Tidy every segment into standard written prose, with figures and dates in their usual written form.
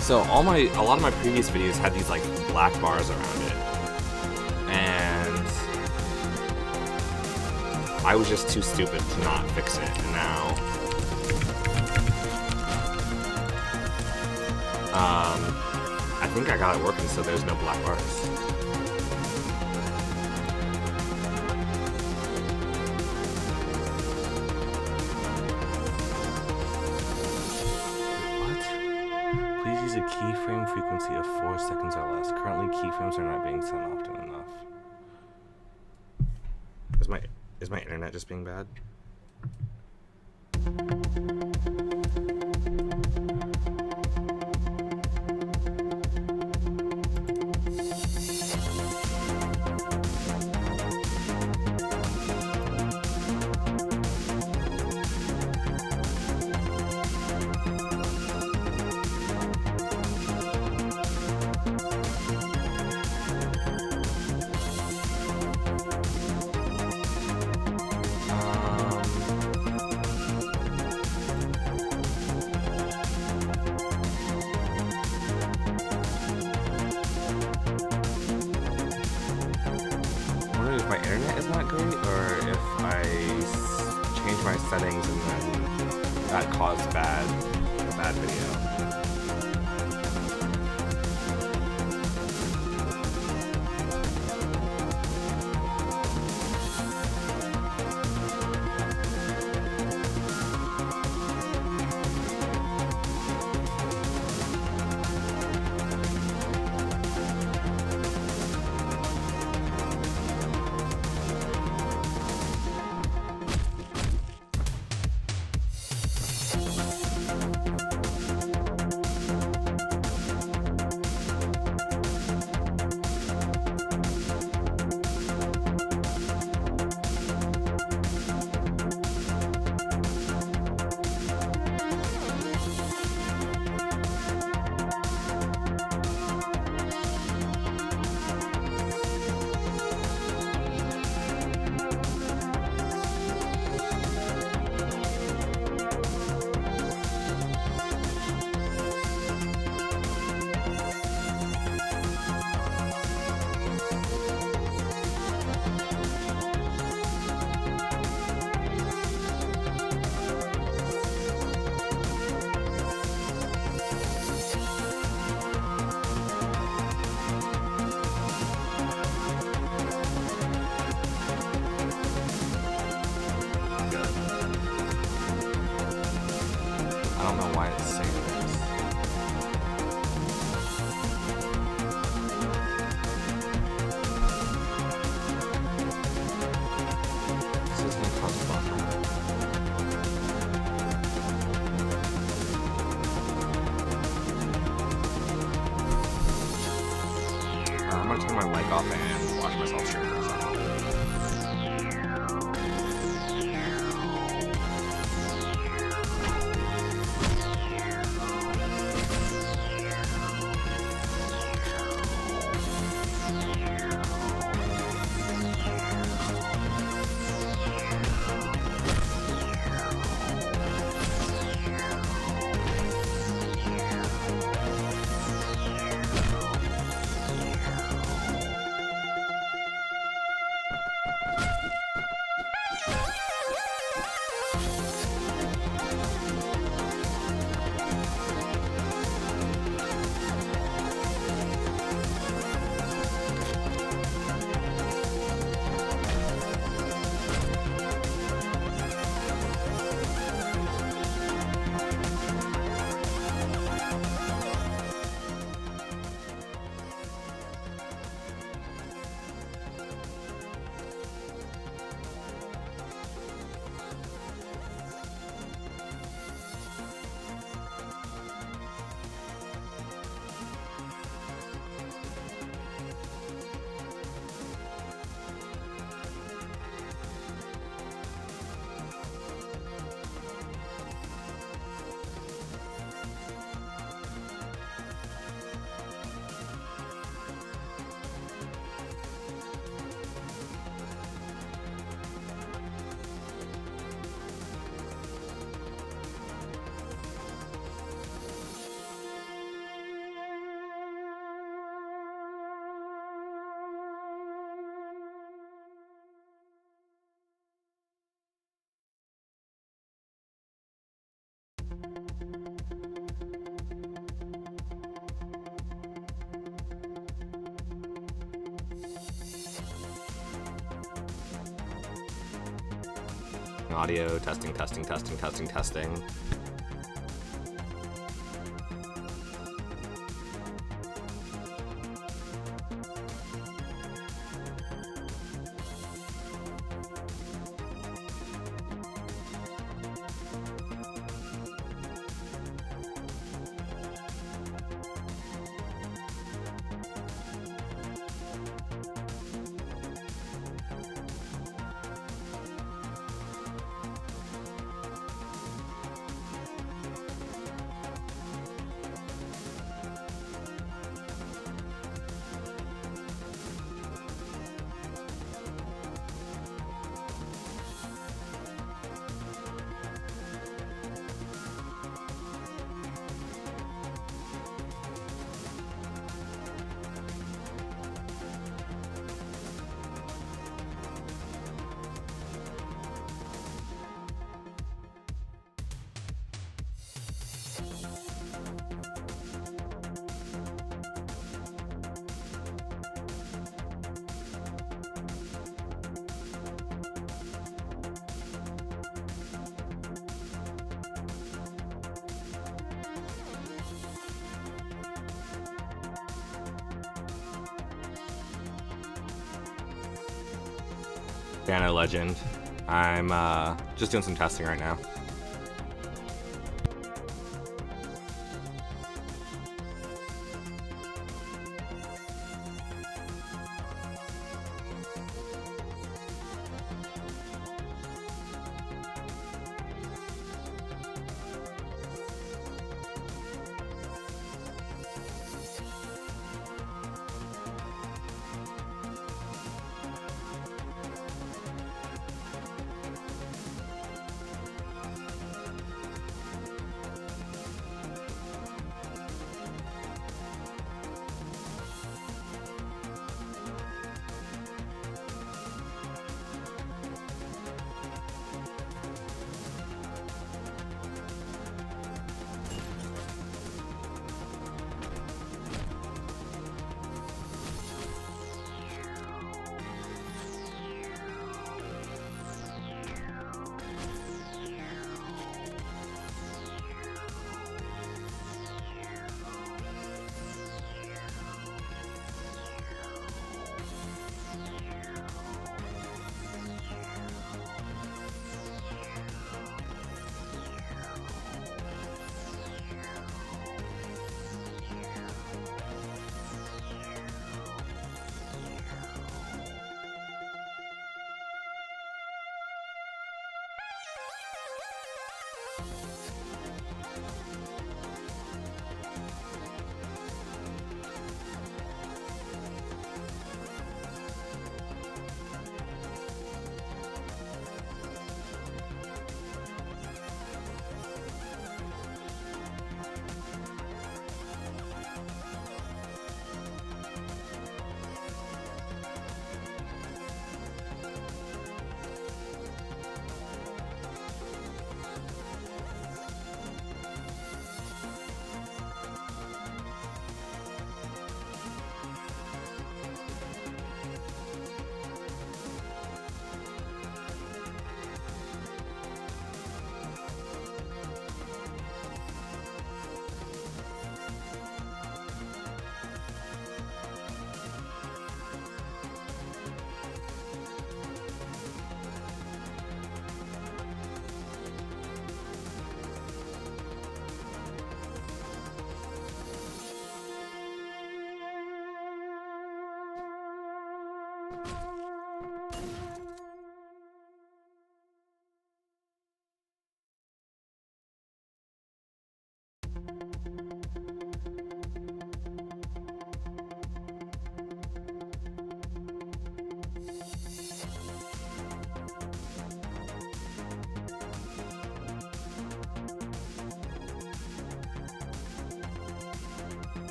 So a lot of my previous videos had these like black bars around it, and I was just too stupid to not fix it. And now, I think I got it working, so there's no black bars. Keyframe frequency of 4 seconds or less. Currently, keyframes are not being sent often enough. Is my internet just being bad? If my internet is not great, or if I change my settings and then that caused a bad video. I don't know why it's saying this. This is gonna cause a buffer. I'm gonna turn my mic off and watch myself stream for a second. Audio, testing, testing, testing, testing, testing. Piano Legend. I'm just doing some testing right now.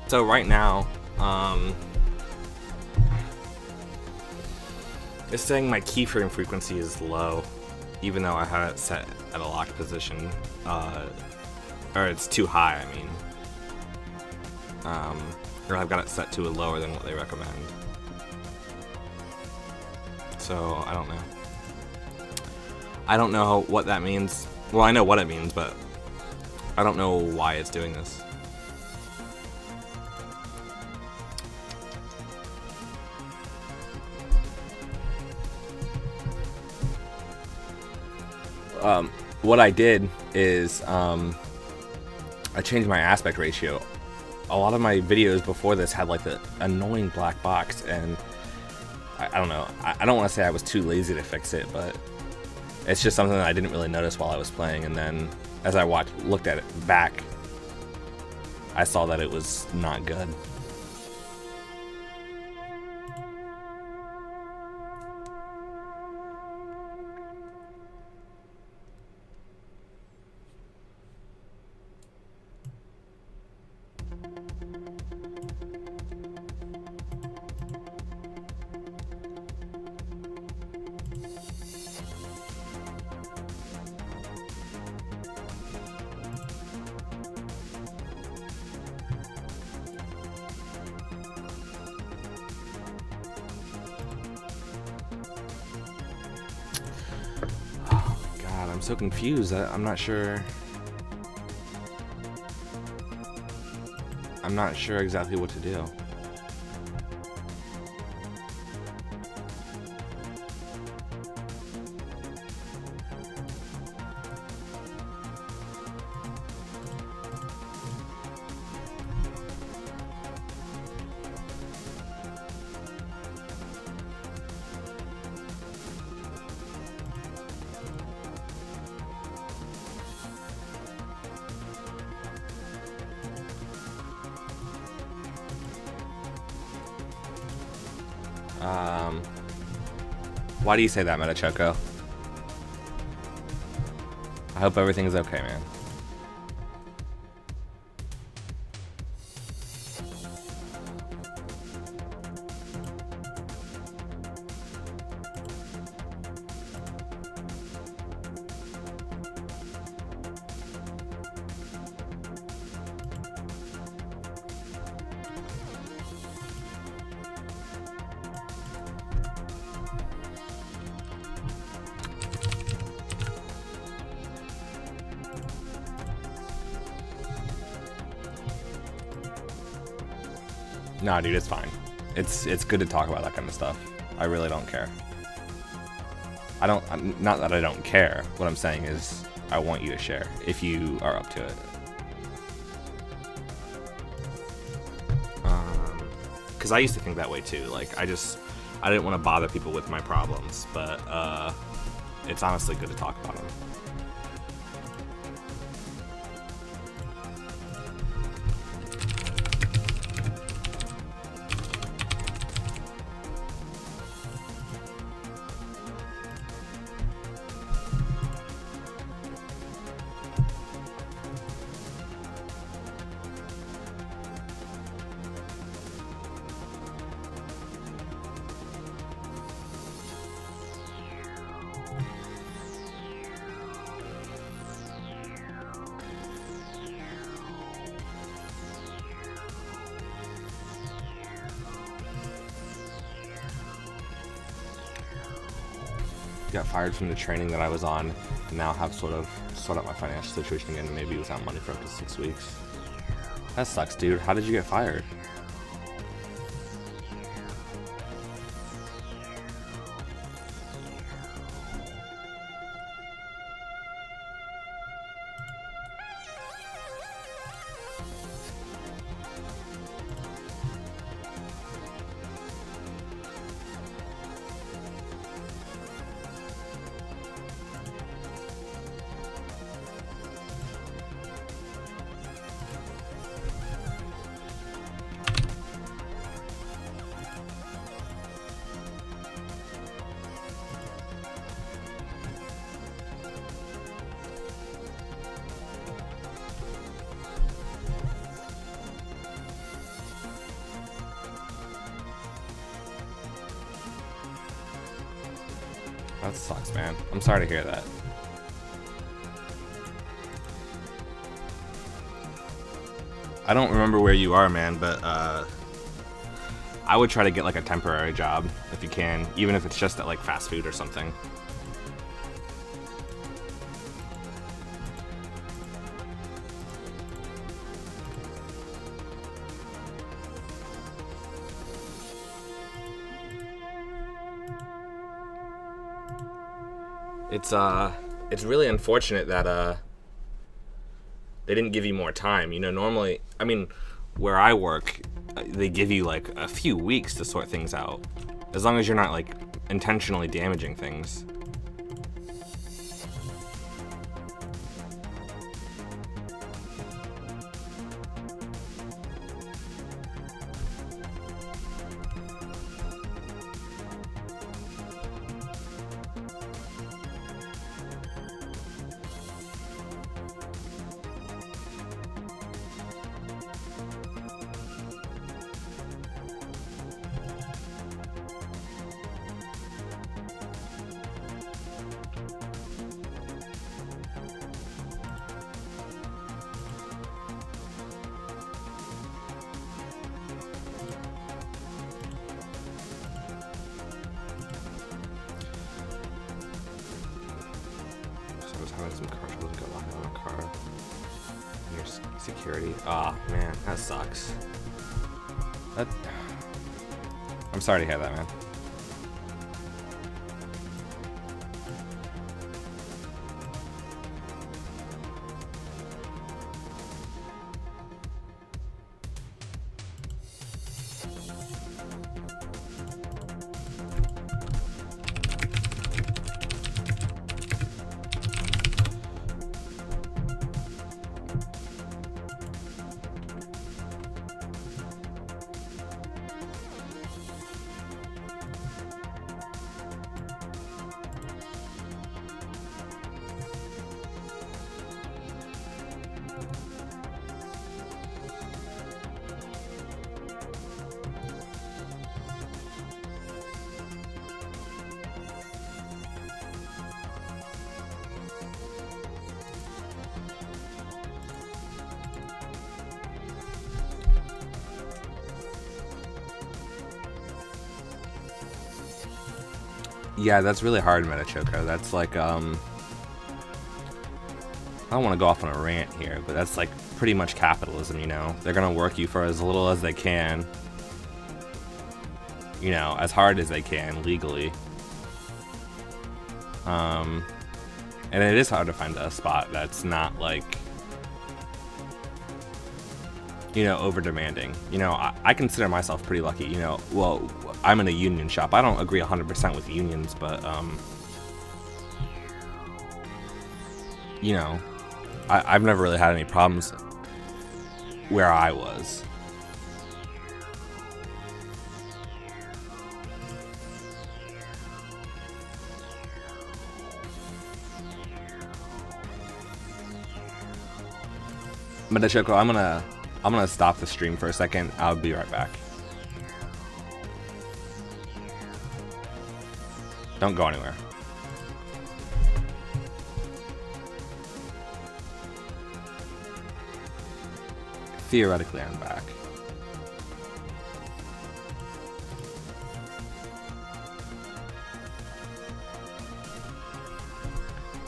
So right now, it's saying my keyframe frequency is low, even though I have it set at a locked position, or it's too high, I mean. Or I've got it set to a lower than what they recommend. So, I don't know. I don't know what that means. Well, I know what it means, but I don't know why it's doing this. What I did is I changed my aspect ratio. A lot of my videos before this had like the annoying black box, and I don't know. I don't want to say I was too lazy to fix it, but it's just something that I didn't really notice while I was playing, and then as I looked at it back, I saw that it was not good. I'm so confused. I'm not sure. I'm not sure exactly what to do. Why do you say that, Metachoco? I hope everything's okay, man. Nah, dude, it's fine. It's good to talk about that kind of stuff. I really don't care. Not that I don't care. What I'm saying is I want you to share if you are up to it. Because I used to think that way too. Like, I didn't want to bother people with my problems, but it's honestly good to talk about them. Got fired from the training that I was on, and now have sort of sorted out my financial situation again, and maybe without money for up to 6 weeks. That sucks, dude. How did you get fired? that sucks, man. I'm sorry to hear that. I don't remember where you are, man, but I would try to get like a temporary job if you can, even if it's just at like fast food or something. It's really unfortunate that they didn't give you more time. You know, normally, I mean, where I work, they give you like a few weeks to sort things out, as long as you're not like intentionally damaging things. Some car trouble got locked on a car. Your security. Oh man, that sucks. I'm sorry to hear that, man. Yeah, that's really hard, Metachoco. That's like, I don't want to go off on a rant here, but that's like pretty much capitalism, you know? They're gonna work you for as little as they can, you know, as hard as they can, legally. And it is hard to find a spot that's not like, you know, over demanding. You know, I consider myself pretty lucky, you know. Well, I'm in a union shop. I don't agree 100% with unions, but you know, I've never really had any problems where I was. Metachoco, I'm gonna stop the stream for a second. I'll be right back. Don't go anywhere. Theoretically, I'm back.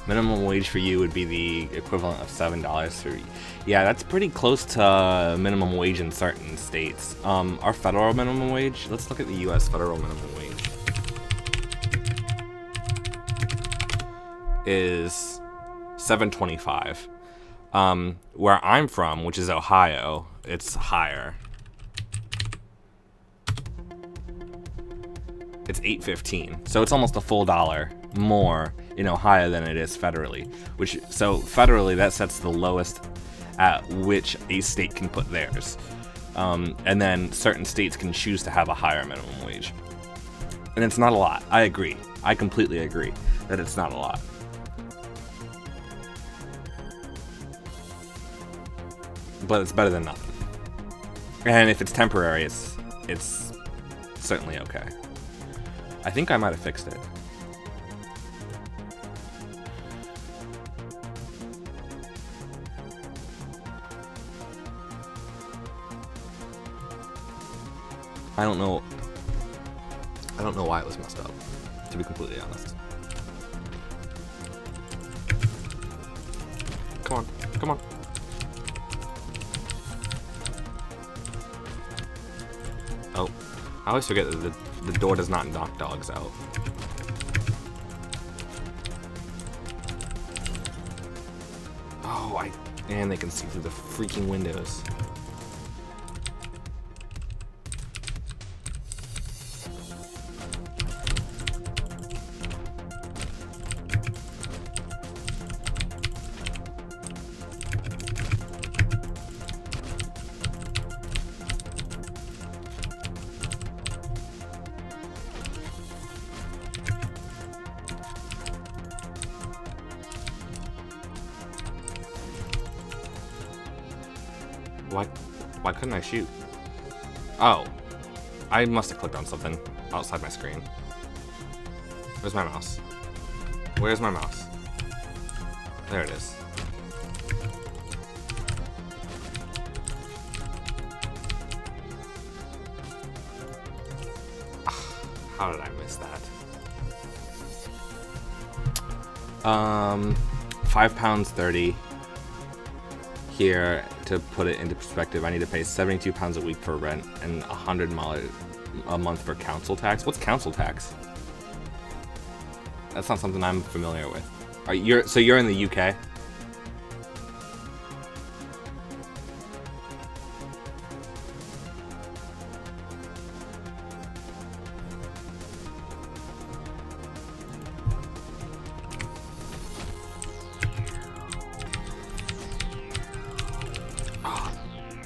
Minimum wage for you would be the equivalent of $7 for. Yeah, that's pretty close to minimum wage in certain states. Our federal minimum wage. Let's look at the U.S. federal minimum wage. Is $7.25. Where I'm from, which is Ohio, it's higher. It's $8.15. So it's almost a full dollar more in Ohio than it is federally. So federally, that sets the lowest at which a state can put theirs. And then certain states can choose to have a higher minimum wage. And it's not a lot. I agree. I completely agree that it's not a lot. But it's better than nothing. And if it's temporary, it's certainly okay. I think I might have fixed it. I don't know why it was messed up, to be completely honest. Come on, come on. Oh, I always forget that the door does not knock dogs out. Oh, and they can see through the freaking windows. Why couldn't I shoot? Oh, I must have clicked on something outside my screen. Where's my mouse? Where's my mouse? There it is. How did I miss that? £5.30 here. To put it into perspective, I need to pay £72 a week for rent and $100 a month for council tax. What's council tax? That's not something I'm familiar with. So you're in the UK?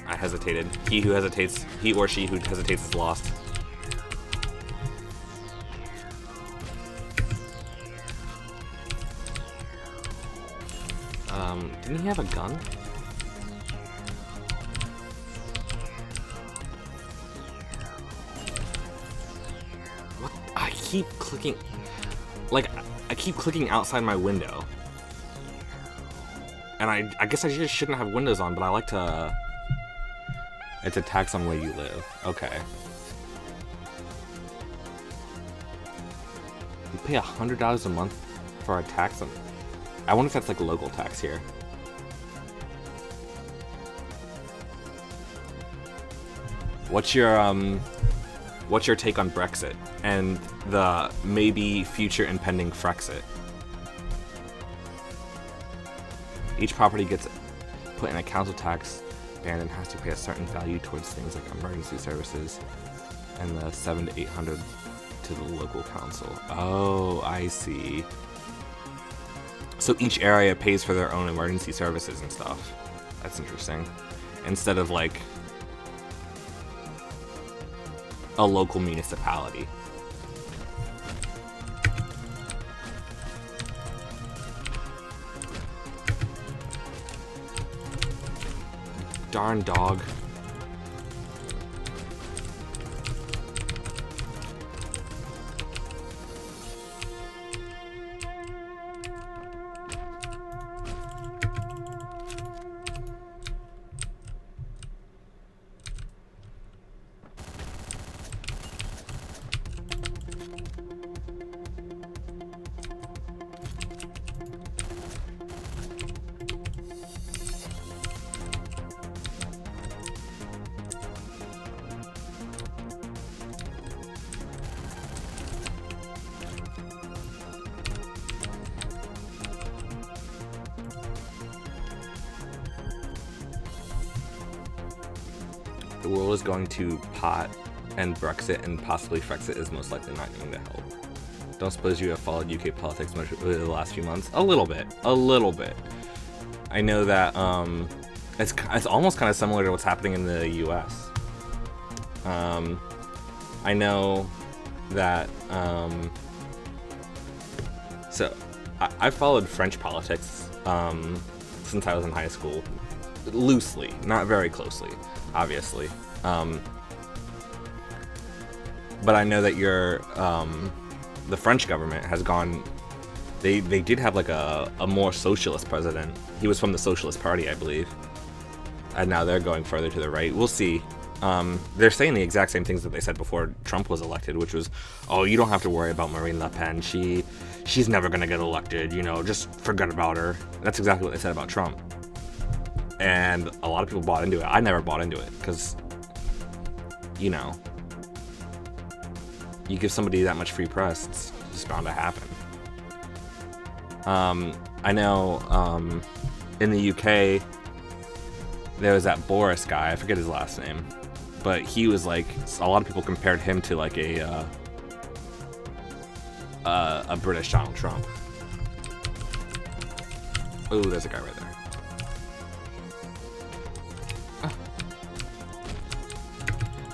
I hesitated. He or she who hesitates is lost. Didn't he have a gun? What? I keep clicking, like, I keep clicking outside my window. And I guess I just shouldn't have windows on, but I like to... It's a tax on where you live. Okay. You pay $100 a month for a tax on... I wonder if that's like local tax here. What's your take on Brexit and the maybe future impending Frexit? Each property gets put in a council tax band and has to pay a certain value towards things like emergency services and the $700 to $800 to the local council. Oh, I see. So each area pays for their own emergency services and stuff. That's interesting. Instead of like a local municipality. Darn dog. The world is going to pot, and Brexit and possibly Frexit is most likely not going to help. Don't suppose you have followed UK politics much over the last few months? A little bit. I know that it's almost kind of similar to what's happening in the US. I know that so I followed French politics since I was in high school, loosely, not very closely, obviously. But I know that the French government has gone. They did have like a more socialist president. He was from the Socialist Party, I believe. And now they're going further to the right. We'll see. they're saying the exact same things that they said before Trump was elected, which was, oh, you don't have to worry about Marine Le Pen. She's never going to get elected. You know, just forget about her. That's exactly what they said about Trump. And a lot of people bought into it. I never bought into it because, you know, you give somebody that much free press, it's just bound to happen. I know in the UK, there was that Boris guy, I forget his last name, but he was like, a lot of people compared him to like a British Donald Trump. Ooh, there's a guy right there.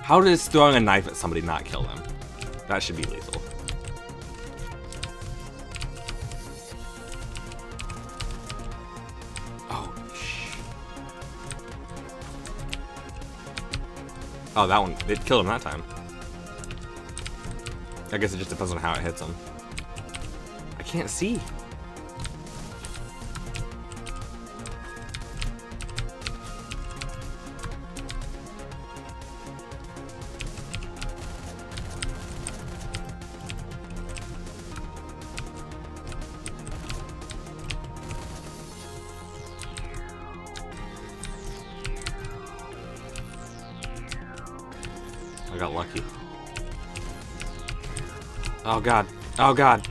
How does throwing a knife at somebody not kill them? That should be lethal. Oh, shh. Oh, that one. It killed him that time. I guess it just depends on how it hits him. I can't see. I got lucky. Oh god. Oh god.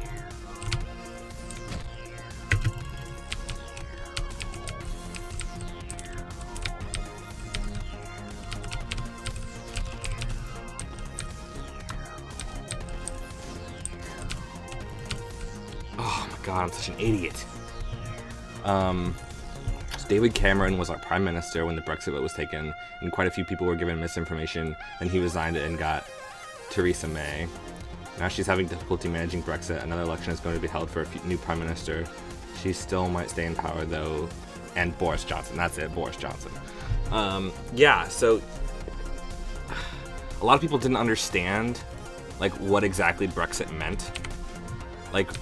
Oh my god, I'm such an idiot. David Cameron was our prime minister when the Brexit vote was taken, and quite a few people were given misinformation, and he resigned it and got Theresa May. Now she's having difficulty managing Brexit. Another election is going to be held for a new prime minister. She still might stay in power, though. And Boris Johnson. That's it, Boris Johnson. Yeah, so a lot of people didn't understand, like, what exactly Brexit meant. Like,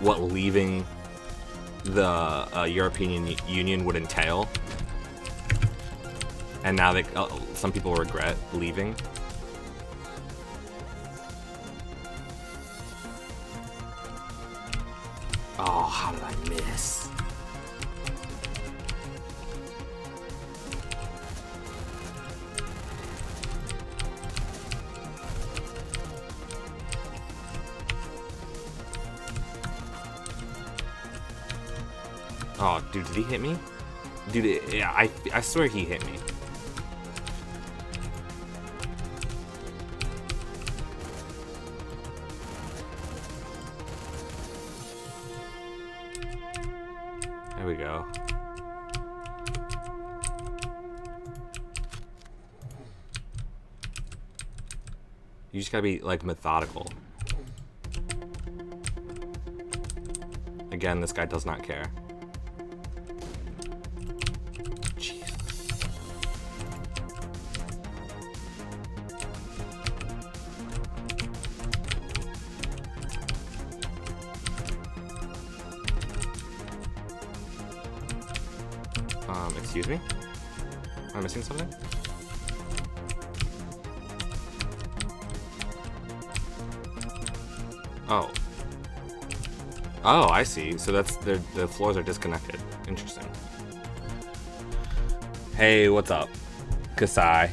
what leaving the European Union would entail. And now some people regret leaving. Oh, how did I miss? Oh, dude, did he hit me? Dude, yeah, I swear he hit me. There we go. You just gotta be, like, methodical. Again, this guy does not care. Excuse me? Am I missing something? Oh. Oh, I see. So that's the floors are disconnected. Interesting. Hey, what's up? Kasai.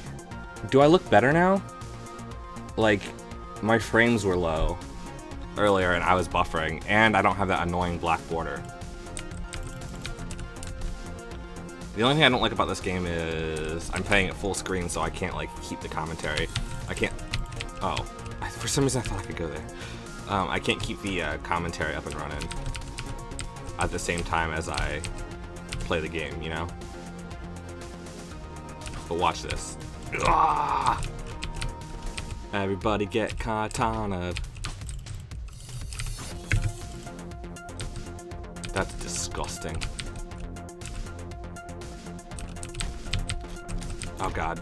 Do I look better now? Like, my frames were low earlier and I was buffering, and I don't have that annoying black border. The only thing I don't like about this game is I'm playing it full screen, so I can't, like, keep the commentary. I can't... Oh. For some reason I thought I could go there. I can't keep the commentary up and running at the same time as I play the game, you know? But watch this. Ah! Everybody get katanaed. That's disgusting. Oh god.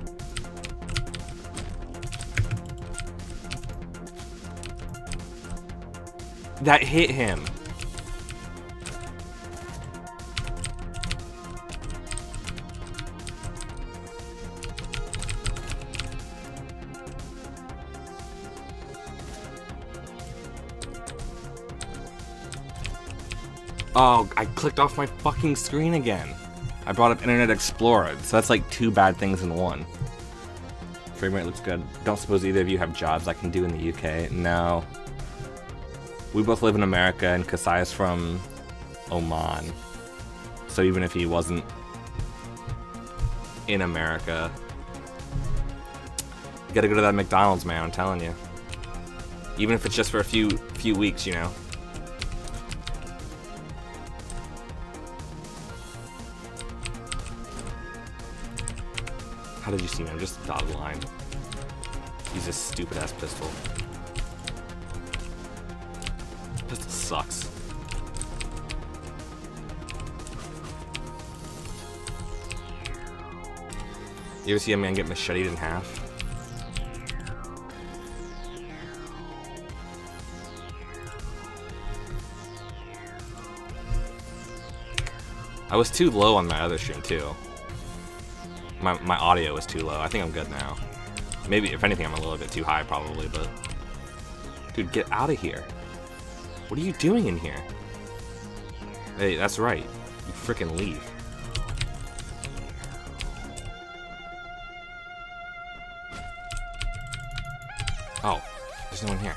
That hit him. Oh, I clicked off my fucking screen again. I brought up Internet Explorer, so that's like 2 bad things in one. Frame rate looks good. Don't suppose either of you have jobs I can do in the UK? No. We both live in America, and Kasai's from Oman. So even if he wasn't in America, you gotta go to that McDonald's, man, I'm telling you. Even if it's just for a few weeks, you know. How did you see me? I'm just dotted line. Use this stupid ass pistol. Pistol sucks. You ever see a man get macheted in half? I was too low on my other stream too. My audio was too low. I think I'm good now. Maybe, if anything, I'm a little bit too high probably, but... Dude, get out of here. What are you doing in here? Hey, that's right. You frickin' leave. Oh, there's no one here.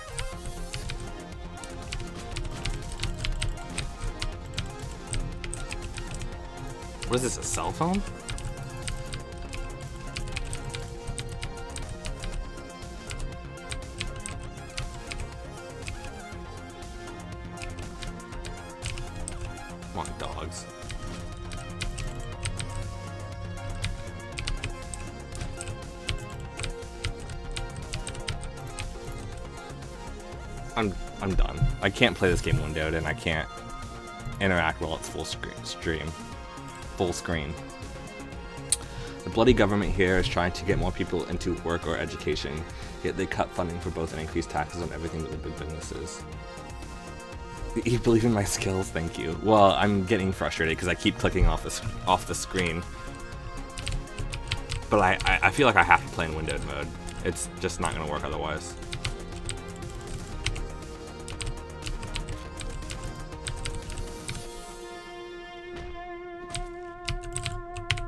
What is this, a cell phone? Come on, dogs. I'm done. I can't play this game windowed, and I can't interact while it's full screen. The bloody government here is trying to get more people into work or education, yet they cut funding for both and increase taxes on everything but the big businesses. You believe in my skills? Thank you. Well, I'm getting frustrated because I keep clicking off the screen. But I feel like I have to play in windowed mode. It's just not going to work otherwise.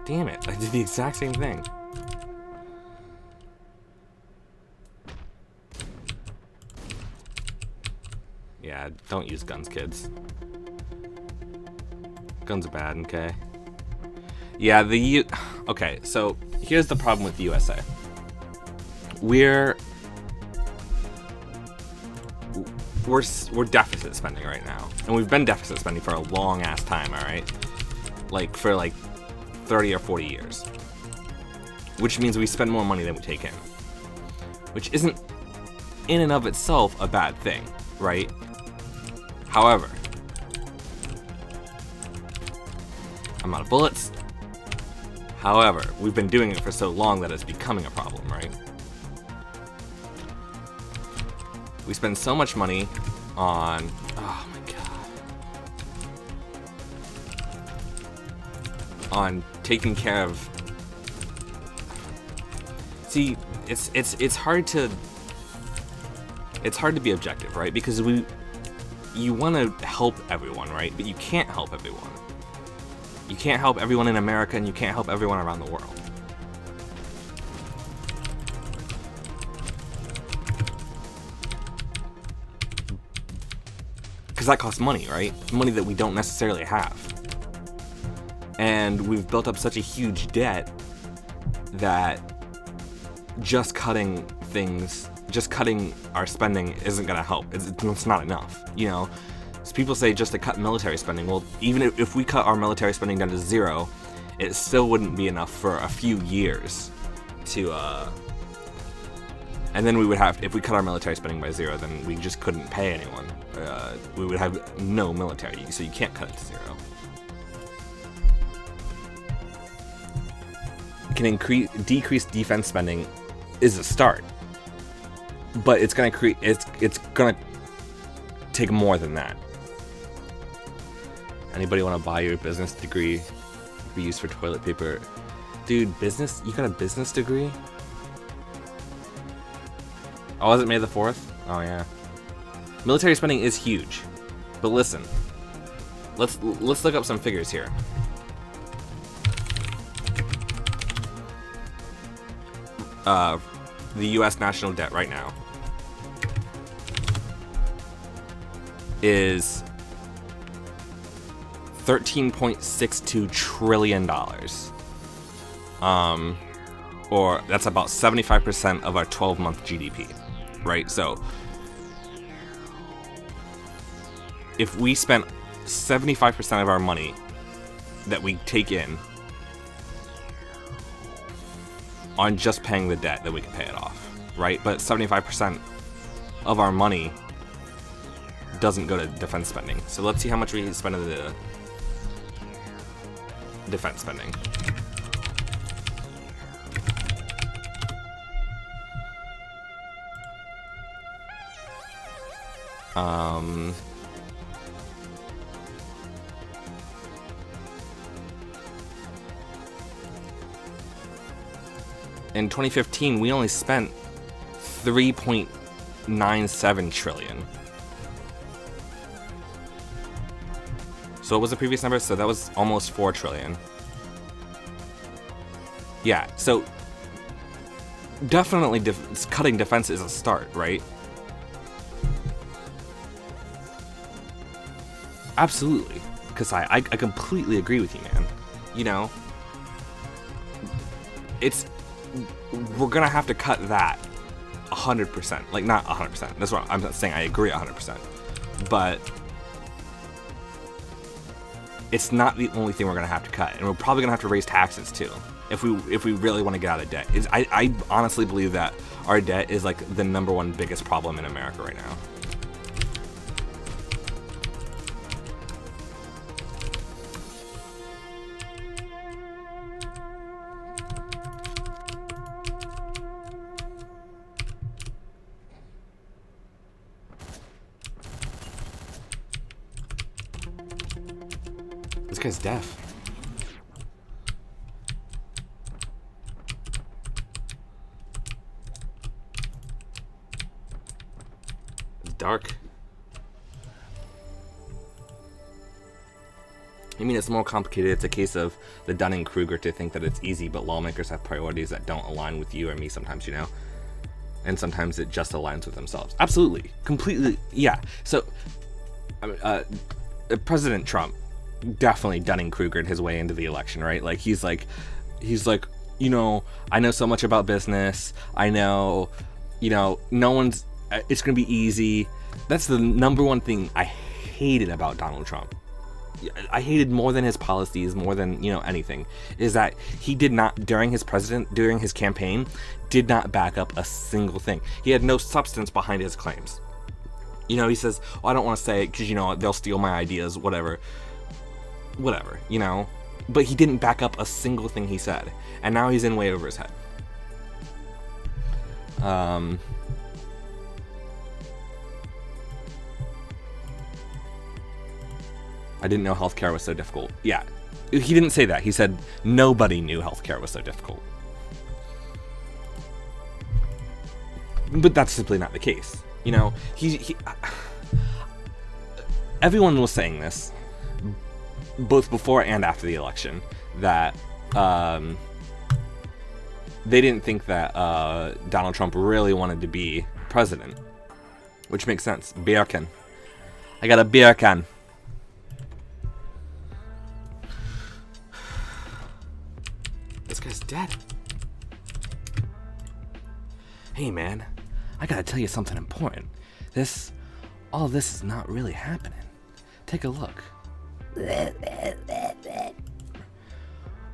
Damn it, I did the exact same thing. Yeah, don't use guns, kids. Guns are bad, okay? Yeah, okay, so here's the problem with the USA. We're deficit spending right now. And we've been deficit spending for a long ass time, alright? Like, for like 30 or 40 years, which means we spend more money than we take in, which isn't in and of itself a bad thing, right? However, I'm out of bullets. However, we've been doing it for so long that it's becoming a problem, right? We spend so much money on, oh my god, on taking care of. See, it's hard to be objective, right? Because you want to help everyone, right? But you can't help everyone. You can't help everyone in America, and you can't help everyone around the world. Because that costs money, right? Money that we don't necessarily have. And we've built up such a huge debt that just cutting our spending isn't going to help. It's not enough, you know? So people say just to cut military spending. Well, even if we cut our military spending down to 0, it still wouldn't be enough for a few years to, and then we would have, if we cut our military spending by 0, then we just couldn't pay anyone. We would have no military, so you can't cut it to 0. Can decrease defense spending is a start, but it's gonna take more than that. Anybody want to buy your business degree be used for toilet paper? Dude, business? You got a business degree? Oh, was it May the 4th? Oh yeah. Military spending is huge, but listen, let's look up some figures here. The U.S. national debt right now is $13.62 trillion. Or that's about 75% of our 12-month GDP, right? So if we spent 75% of our money that we take in on just paying the debt, then we can pay it off, right? But 75% of our money doesn't go to defense spending. So let's see how much we spend on the defense spending. In 2015, we only spent 3.97 trillion. So what was the previous number? So that was almost 4 trillion. Yeah, so definitely cutting defense is a start, right? Absolutely. Because I completely agree with you, man. You know, we're gonna have to cut that 100%. Like, not 100%. That's what I'm not saying. I agree 100%. But it's not the only thing we're gonna have to cut, and we're probably gonna have to raise taxes too if we really want to get out of debt. I honestly believe that our debt is like the #1 biggest problem in America right now. This guy's deaf. It's dark. I mean, it's more complicated. It's a case of the Dunning-Kruger to think that it's easy, but lawmakers have priorities that don't align with you or me sometimes, you know? And sometimes it just aligns with themselves. Absolutely. Completely. Yeah. So, President Trump definitely Dunning-Krugered his way into the election, right? Like, he's like, you know, I know so much about business. I know, you know, it's going to be easy. That's the -- thing I hated about Donald Trump. I hated more than his policies, more than, you know, anything, is that he did not, during his campaign, did not back up a single thing. He had no substance behind his claims. You know, he says, oh, I don't want to say it because, you know, they'll steal my ideas, whatever, you know, but he didn't back up a single thing he said, and now he's in way over his head. I didn't know healthcare was so difficult. Yeah, he didn't say that. He said nobody knew healthcare was so difficult. But that's simply not the case. You know, everyone was saying this, both before and after the election, that they didn't think that Donald Trump really wanted to be president, which makes sense. Beer can. I got a beer can. This guy's dead. Hey, man, I gotta tell you something important. All this is not really happening. Take a look.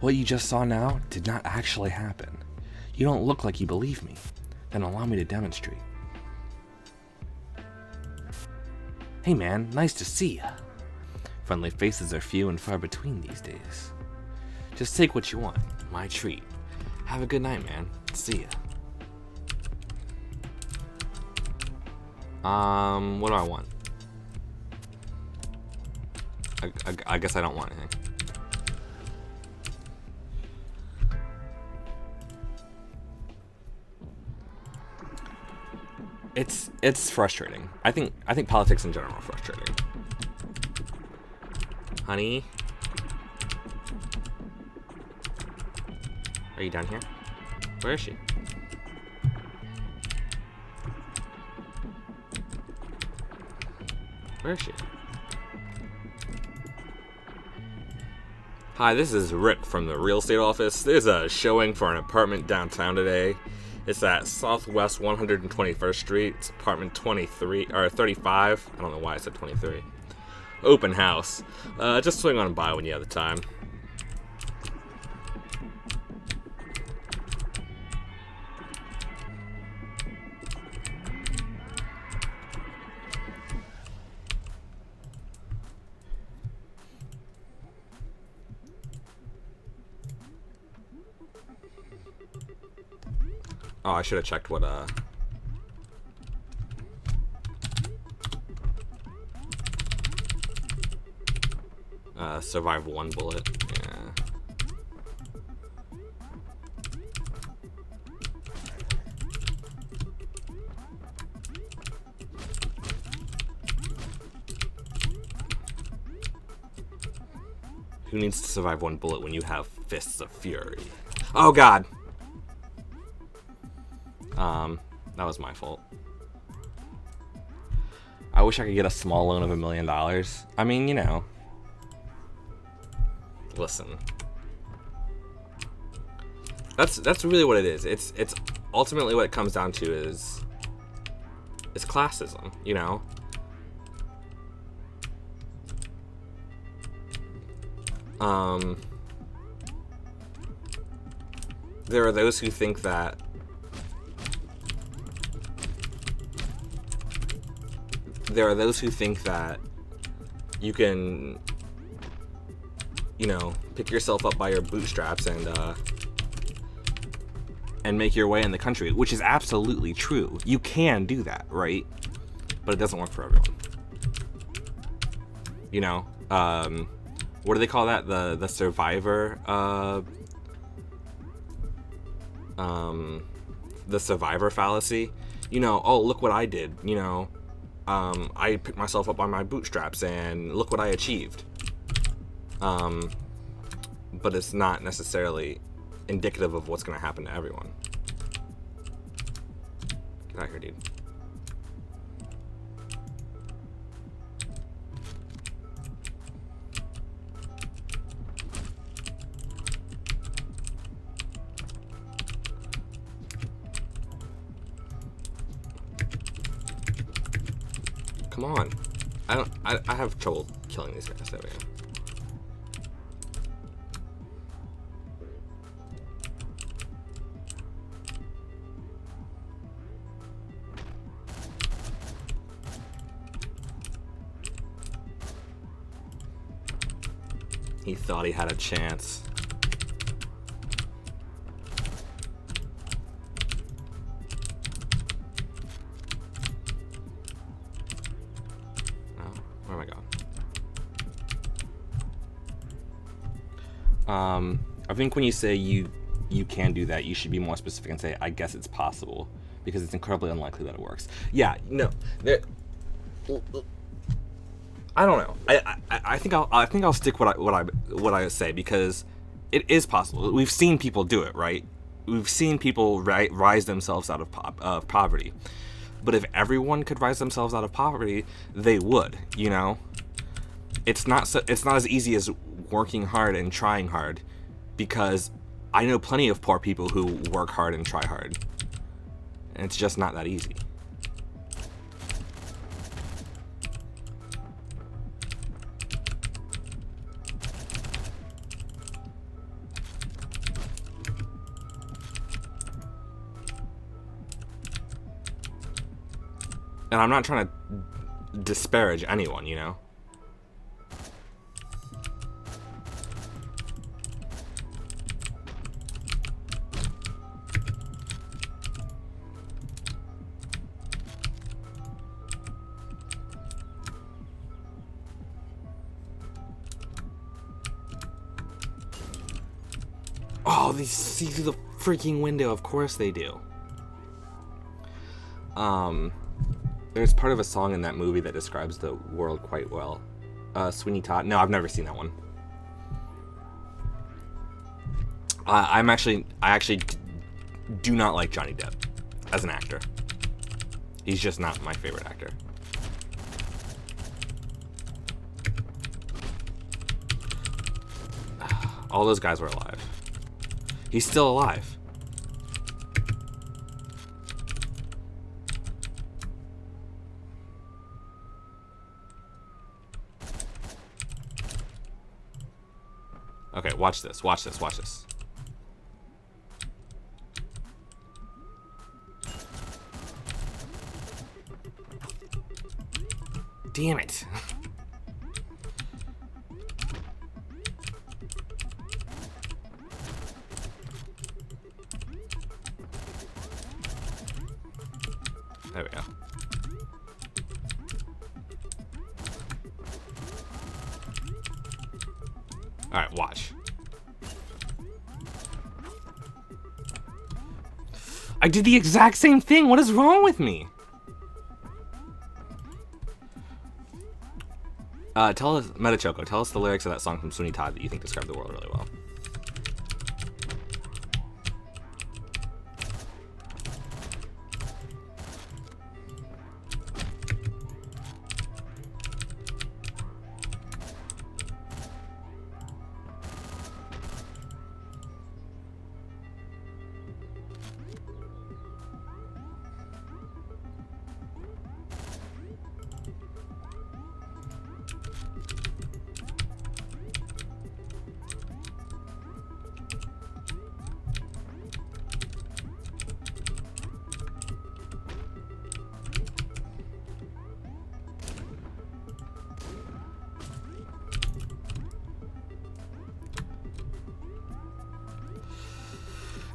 What you just saw now did not actually happen. You don't look like you believe me. Then allow me to demonstrate. Hey man, nice to see ya. Friendly faces are few and far between these days. Just take what you want. My treat. Have a good night, man. See ya. What do I want? I guess I don't want anything. It's frustrating. I think politics in general are frustrating. Honey? Are you down here? Where is she? Where is she? Hi, this is Rick from the real estate office. There's a showing for an apartment downtown today. It's at Southwest 121st Street. It's apartment 23 or 35. I don't know why I said 23. Open house. Just swing on by when you have the time. Oh, I should have checked what survive one bullet. Yeah. Who needs to survive one bullet when you have fists of fury? Oh God. That was my fault. I wish I could get a small loan of $1 million. I mean, you know. Listen. That's really what it is. It's ultimately what it comes down to is classism, you know? There are those who think that you can, you know, pick yourself up by your bootstraps and make your way in the country, which is absolutely true. You can do that, right? But it doesn't work for everyone. You know, what do they call that? The survivor, the survivor fallacy. You know, oh, look what I did, you know. I picked myself up by my bootstraps and look what I achieved. But it's not necessarily indicative of what's going to happen to everyone. Get out of here, dude. Come on. I have trouble killing these guys. There we go. He thought he had a chance. Where am I going? I think when you say you can do that, you should be more specific and say, I guess it's possible, because it's incredibly unlikely that it works. Yeah, no, I don't know. I think I'll stick what I say, because it is possible. We've seen people do it, right? We've seen people rise themselves out of poverty. But if everyone could rise themselves out of poverty, they would, you know? It's not as easy as working hard and trying hard, because I know plenty of poor people who work hard and try hard. And it's just not that easy. And I'm not trying to disparage anyone, you know? Oh, they see through the freaking window. Of course they do. There's part of a song in that movie that describes the world quite well. Sweeney Todd. No, I've never seen that one. I actually do not like Johnny Depp as an actor. He's just not my favorite actor. All those guys were alive. He's still alive. Okay, watch this, watch this, watch this. Damn it. There we go. All right, watch. I did the exact same thing. What is wrong with me? Tell us, Metachoco, tell us the lyrics of that song from Sweeney Todd that you think describe the world really well.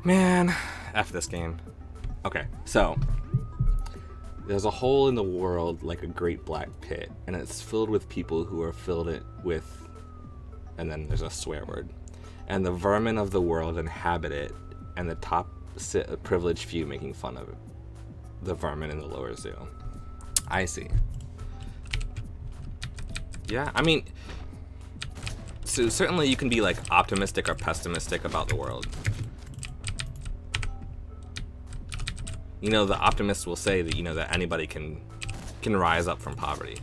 Man, F this game. Okay, so there's a hole in the world like a great black pit, and it's filled with people who are filled it with, and then there's a swear word. And the vermin of the world inhabit it, and the top sit privileged few making fun of it. The vermin in the lower zoo. I see. Yeah, I mean, so certainly you can be like optimistic or pessimistic about the world. You know, the optimists will say that, you know, that anybody can rise up from poverty.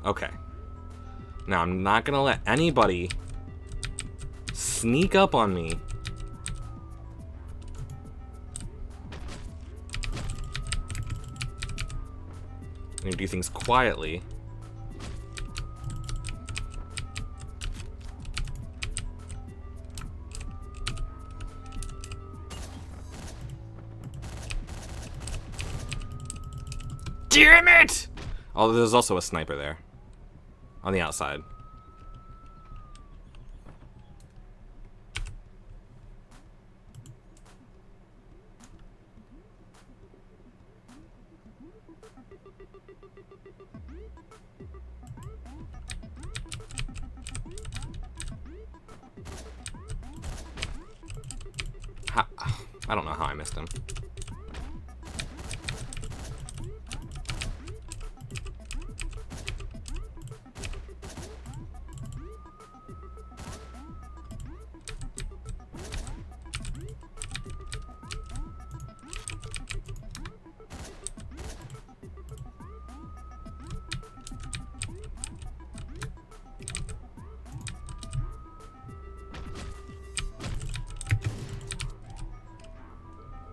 Okay. Now, I'm not gonna let anybody sneak up on me. I'm gonna do things quietly. Damn it! Oh, there's also a sniper there. On the outside. I don't know how I missed him.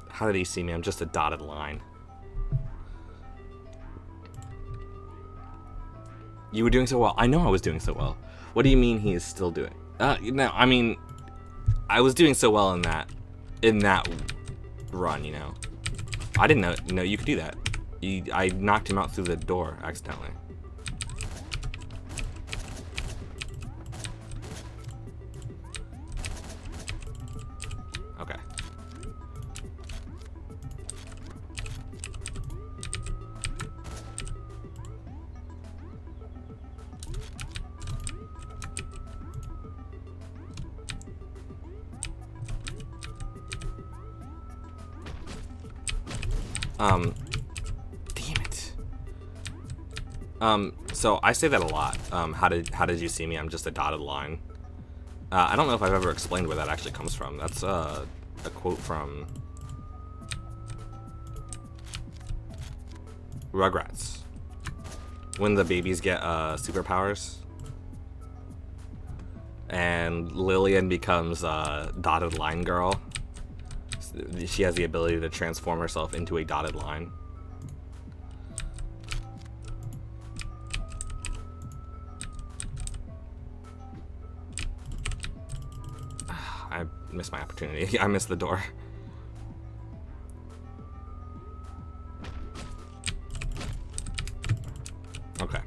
How did he see me? I'm just a dotted line. You were doing so well. I know I was doing so well. What do you mean he is still doing? No, I mean, I was doing so well in that run, you know. I didn't know you could do that. I knocked him out through the door accidentally. Okay. Damn it. So I say that a lot. How did you see me? I'm just a dotted line. I don't know if I've ever explained where that actually comes from. That's a quote from Rugrats. When the babies get superpowers, and Lillian becomes dotted line girl. She has the ability to transform herself into a dotted line. I missed my opportunity. I missed the door. Okay.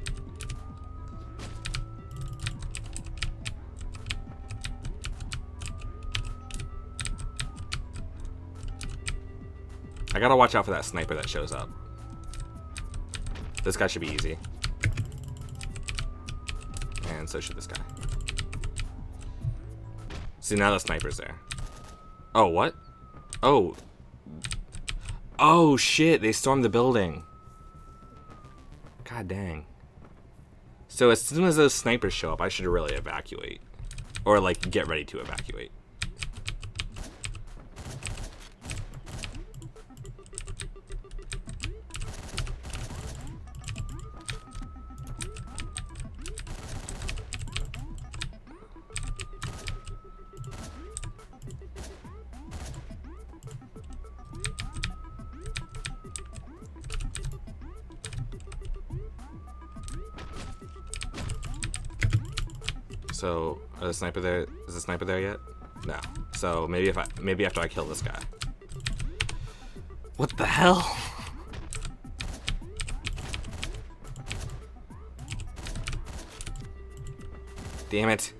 I gotta watch out for that sniper that shows up. This guy should be easy. And so should this guy. See, now the sniper's there. Oh, what? Oh. Oh, shit. They stormed the building. God dang. So as soon as those snipers show up, I should really evacuate. Or, like, get ready to evacuate. So, is the sniper there? Is the sniper there yet? No. So maybe after I kill this guy. What the hell? Damn it.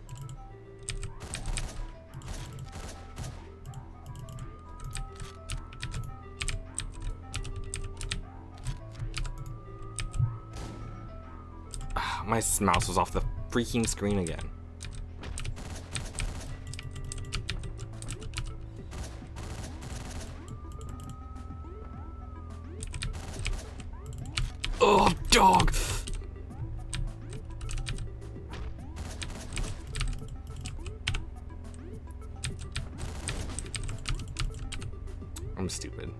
My mouse was off the freaking screen again. Oh, dog! I'm stupid.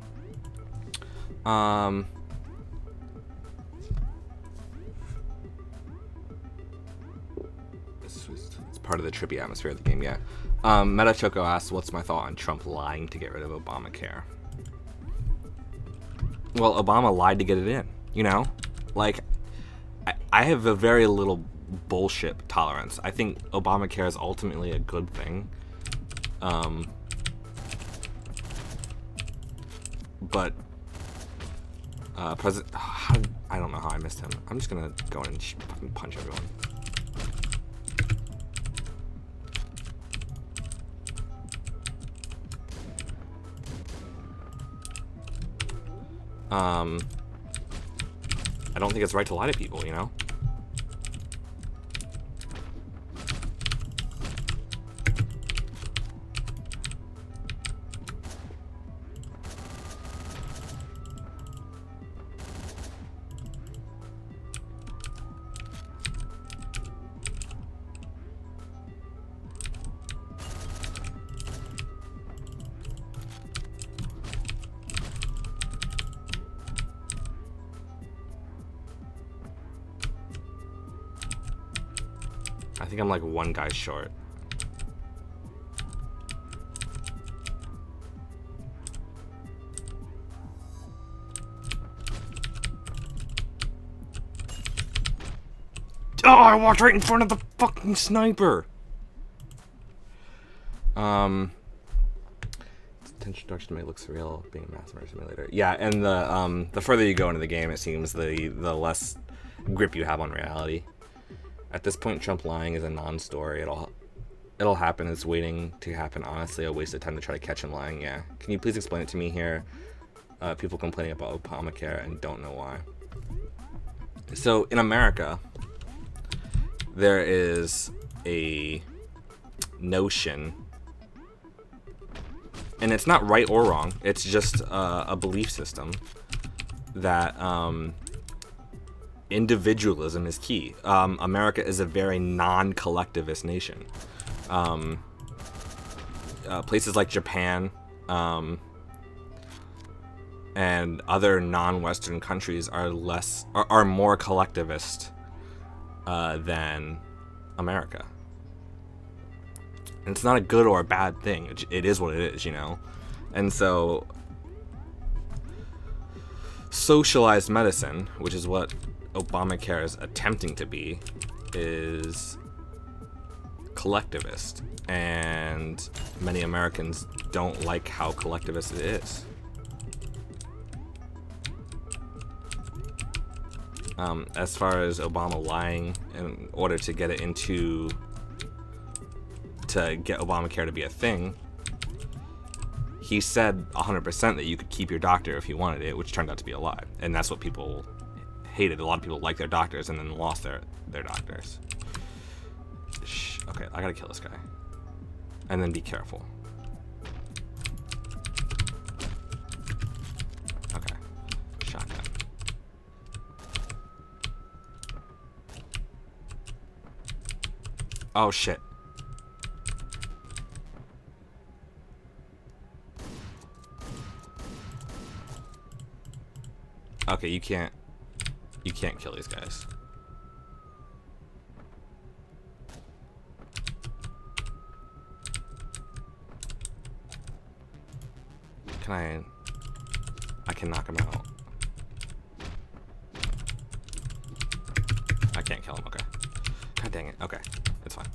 It's part of the trippy atmosphere of the game, yeah. Meta Choco asks, what's my thought on Trump lying to get rid of Obamacare? Well, Obama lied to get it in, you know? Like, I have a very little bullshit tolerance. I think Obamacare is ultimately a good thing. But President, I don't know how I missed him. I'm just gonna go in and fucking punch everyone. I don't think it's right to lie to people, you know? I think I'm like one guy short. Oh, I walked right in front of the fucking sniper. Introduction may look surreal being a mass murder simulator. Yeah, and the further you go into the game, it seems the less grip you have on reality. At this point, Trump lying is a non-story. It'll happen. It's waiting to happen. Honestly, a waste of time to try to catch him lying. Yeah. Can you please explain it to me here? People complaining about Obamacare and don't know why. So in America, there is a notion, and it's not right or wrong. It's just a belief system that individualism is key. America is a very non-collectivist nation. Places like Japan and other non-Western countries are more collectivist than America. And it's not a good or a bad thing. It is what it is, you know? And so socialized medicine, which is what Obamacare is attempting to be, is collectivist. And many Americans don't like how collectivist it is. As far as Obama lying in order to get it to get Obamacare to be a thing, he said 100% that you could keep your doctor if you wanted it, which turned out to be a lie. And that's what people hated. A lot of people liked their doctors and then lost their doctors. Shh. Okay, I gotta kill this guy. And then be careful. Okay. Shotgun. Oh, shit. Okay, you can't kill these guys. I can knock him out. I can't kill him, okay. God dang it, okay, it's fine.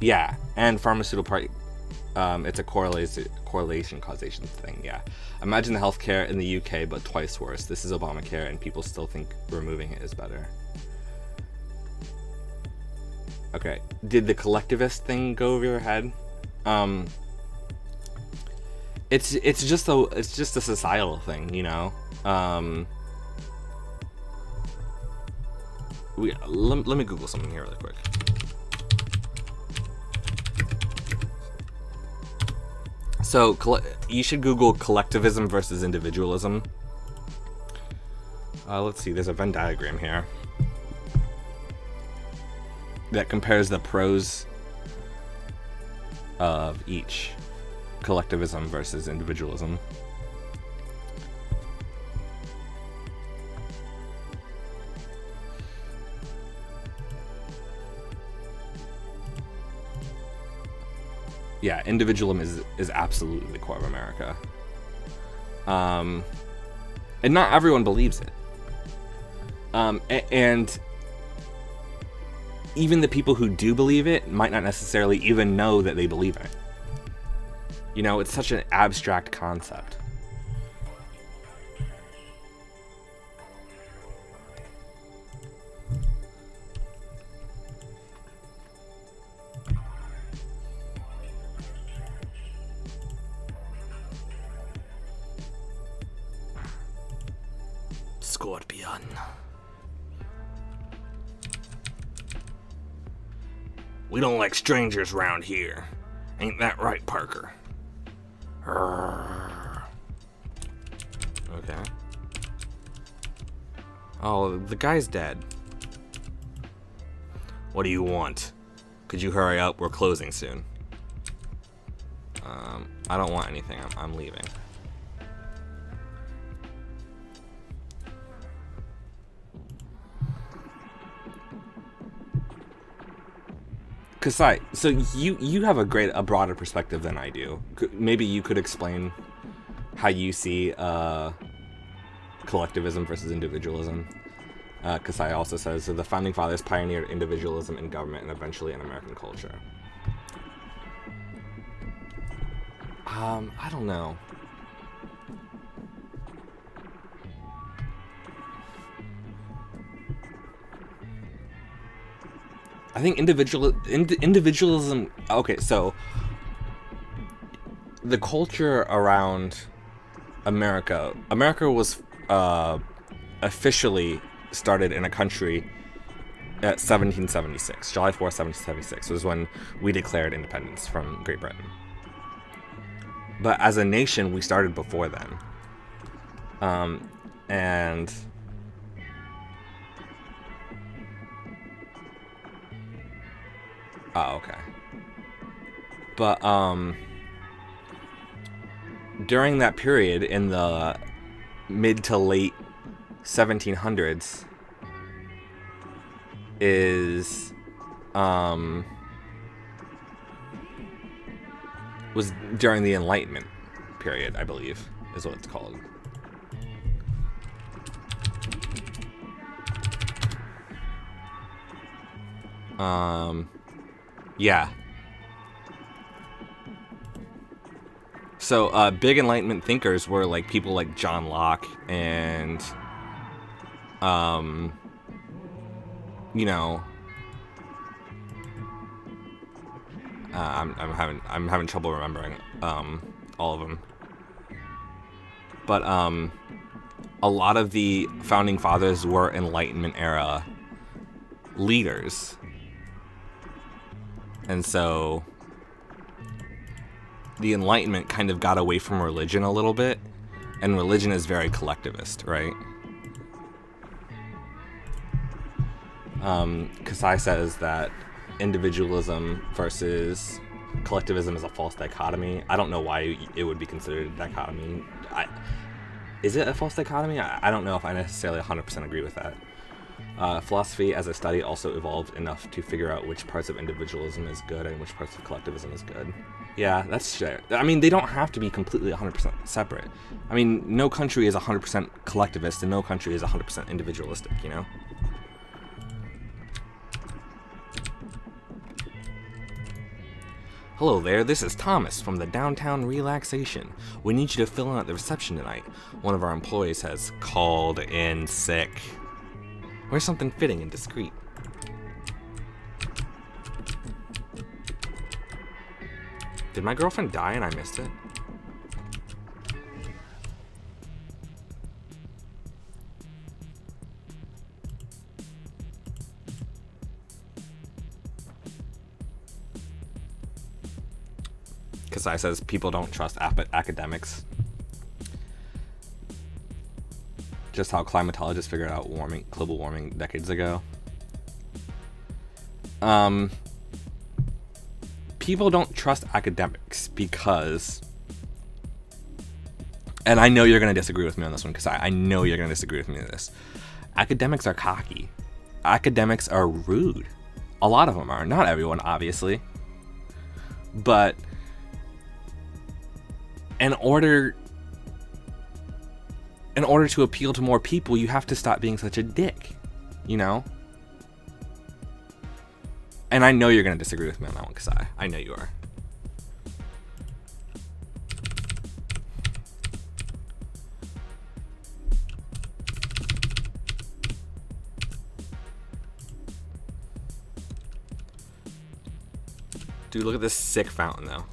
Yeah, and pharmaceutical part, it's a correlation causation thing, yeah. Imagine the healthcare in the UK, but twice worse. This is Obamacare, and people still think removing it is better. Okay, did the collectivist thing go over your head? It's just a societal thing, you know. Let me Google something here really quick. So you should Google collectivism versus individualism. Let's see, there's a Venn diagram here that compares the pros of each, collectivism versus individualism. Yeah, individualism is absolutely the core of America. And not everyone believes it. And even the people who do believe it might not necessarily even know that they believe it. You know, it's such an abstract concept. Scorpion. We don't like strangers round here. Ain't that right, Parker? Okay. Oh, the guy's dead. What do you want? Could you hurry up? We're closing soon. I don't want anything. I'm leaving. Kasai, so you have a broader perspective than I do. Maybe you could explain how you see collectivism versus individualism. Kasai also says, so the founding fathers pioneered individualism in government and eventually in American culture. I don't know. I think individualism. Okay, so the culture around America was officially started in a country at 1776. July 4th, 1776 was when we declared independence from Great Britain. But as a nation, we started before then. And oh, okay. But during that period in the mid to late 1700s is was during the Enlightenment period, I believe, is what it's called. Yeah. So, big Enlightenment thinkers were like people like John Locke and, you know, I'm having trouble remembering all of them. But a lot of the founding fathers were Enlightenment era leaders. And so the Enlightenment kind of got away from religion a little bit, and religion is very collectivist, right? Kasai says that individualism versus collectivism is a false dichotomy. I don't know why it would be considered a dichotomy. Is it a false dichotomy? I don't know if I necessarily 100% agree with that. Philosophy as a study also evolved enough to figure out which parts of individualism is good and which parts of collectivism is good. Yeah, that's true. I mean, they don't have to be completely 100% separate. I mean, no country is 100% collectivist and no country is 100% individualistic, you know? Hello there, this is Thomas from the Downtown Relaxation. We need you to fill in at the reception tonight. One of our employees has called in sick. Wear something fitting and discreet. Did my girlfriend die and I missed it? Kasai says people don't trust academics. Just how climatologists figured out global warming decades ago. People don't trust academics because, and I know you're going to disagree with me on this one, because I know you're going to disagree with me on this. Academics are cocky. Academics are rude. A lot of them are. Not everyone, obviously. But in order to appeal to more people, you have to stop being such a dick, you know? And I know you're going to disagree with me on that one, because I know you are. Dude, look at this sick fountain, though.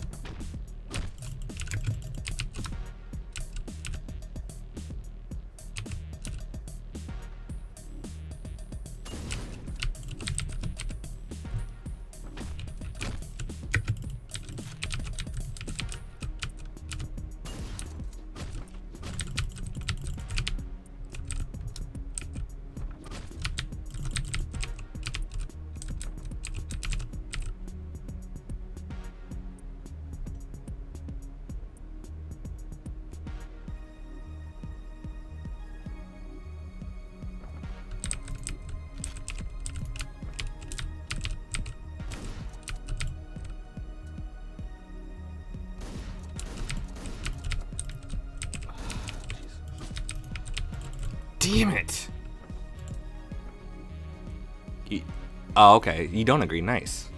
Damn it! Oh, okay. You don't agree. Nice.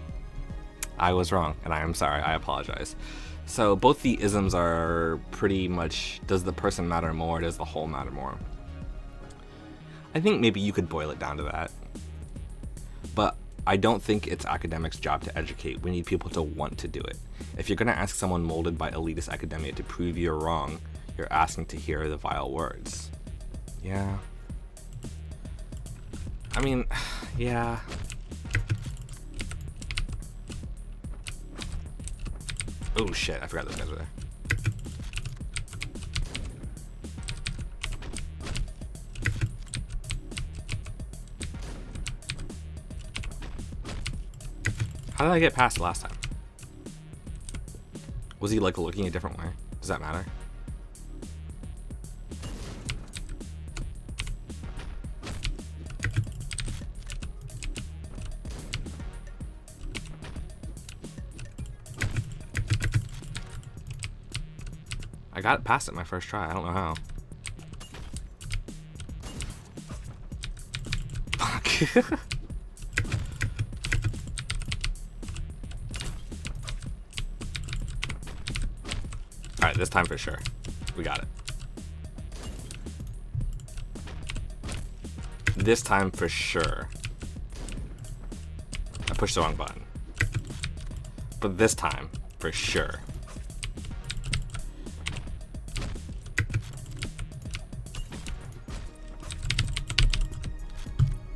I was wrong, and I am sorry. I apologize. So both the isms are pretty much, does the person matter more, does the whole matter more? I think maybe you could boil it down to that. But I don't think it's academics' job to educate. We need people to want to do it. If you're going to ask someone molded by elitist academia to prove you're wrong, you're asking to hear the vile words. Yeah. I mean, yeah. Oh shit, I forgot those guys were there. How did I get past last time? Was he like looking a different way? Does that matter? I got past it my first try. I don't know how. Fuck. Alright, this time for sure. We got it. This time for sure. I pushed the wrong button. But this time, for sure.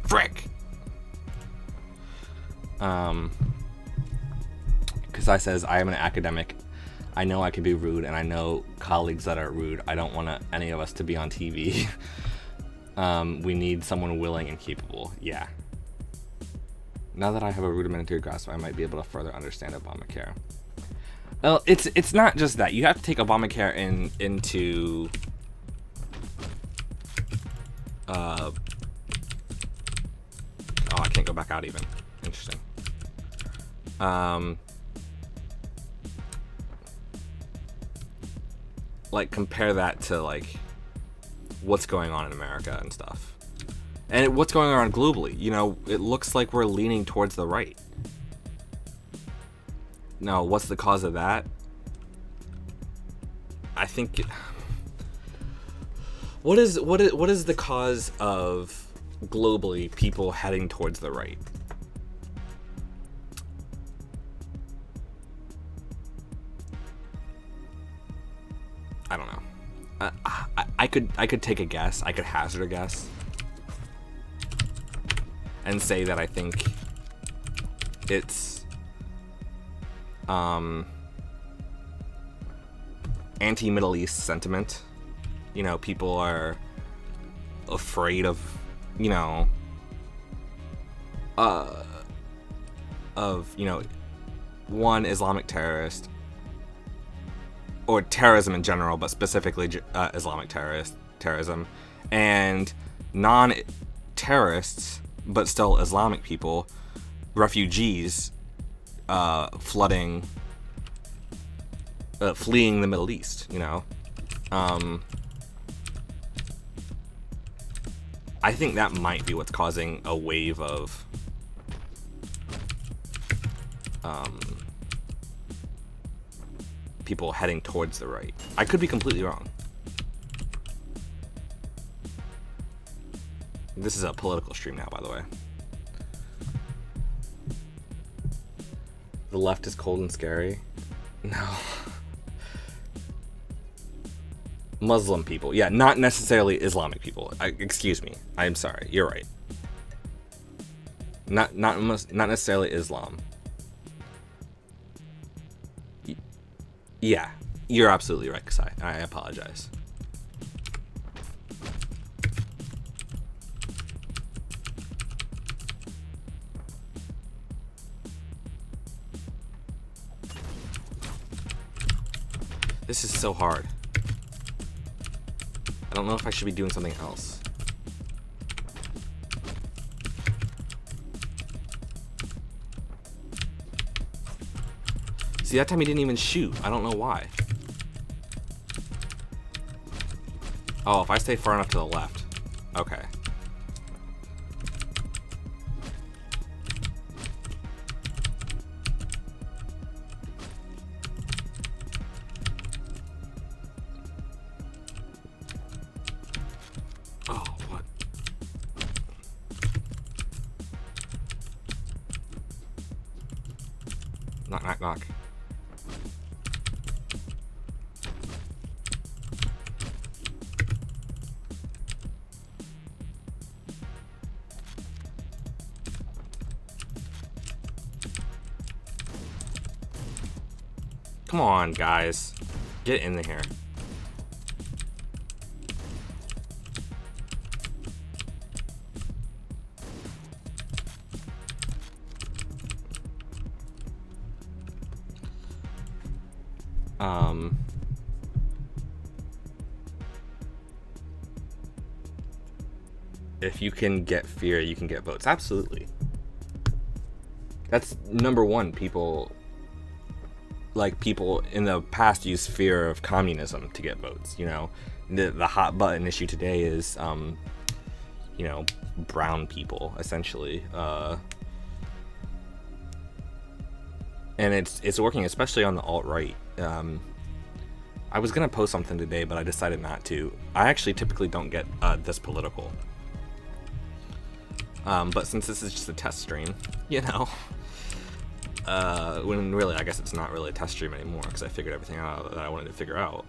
Frick! Kasai says, I am an academic. I know I can be rude, and I know colleagues that are rude. I don't want any of us to be on TV. We need someone willing and capable. Yeah. Now that I have a rudimentary grasp, I might be able to further understand Obamacare. Well, it's not just that. You have to take Obamacare into oh, I can't go back out even. Interesting. Like compare that to like what's going on in America and stuff. And what's going on globally. You know, it looks like we're leaning towards the right. Now, what's the cause of that? I think what is the cause of globally people heading towards the right? I don't know. I could take a guess. I could hazard a guess and say that I think it's anti-Middle East sentiment. You know, people are afraid of, you know, one Islamic terrorist, or terrorism in general, but specifically Islamic terrorism, and non-terrorists, but still Islamic people, refugees, fleeing the Middle East, you know. I think that might be what's causing a wave of people heading towards the right. I could be completely wrong. This is a political stream now, by the way. The left is cold and scary. No. Muslim people. Yeah, not necessarily Islamic people. Excuse me. I'm sorry. You're right. Not necessarily Islam. Yeah, you're absolutely right, Kasai. I apologize. This is so hard. I don't know if I should be doing something else. See, that time he didn't even shoot. I don't know why. Oh, if I stay far enough to the left. Okay. Oh, what? Knock, knock, knock. Come on, guys. Get in here. If you can get fear, you can get votes. Absolutely. That's number one. People in the past use fear of communism to get votes. You know, the hot button issue today is, you know, brown people, essentially. And it's working, especially on the alt-right. I was gonna post something today, but I decided not to. I actually typically don't get this political. But since this is just a test stream, you know, when really, I guess it's not really a test stream anymore, because I figured everything out that I wanted to figure out.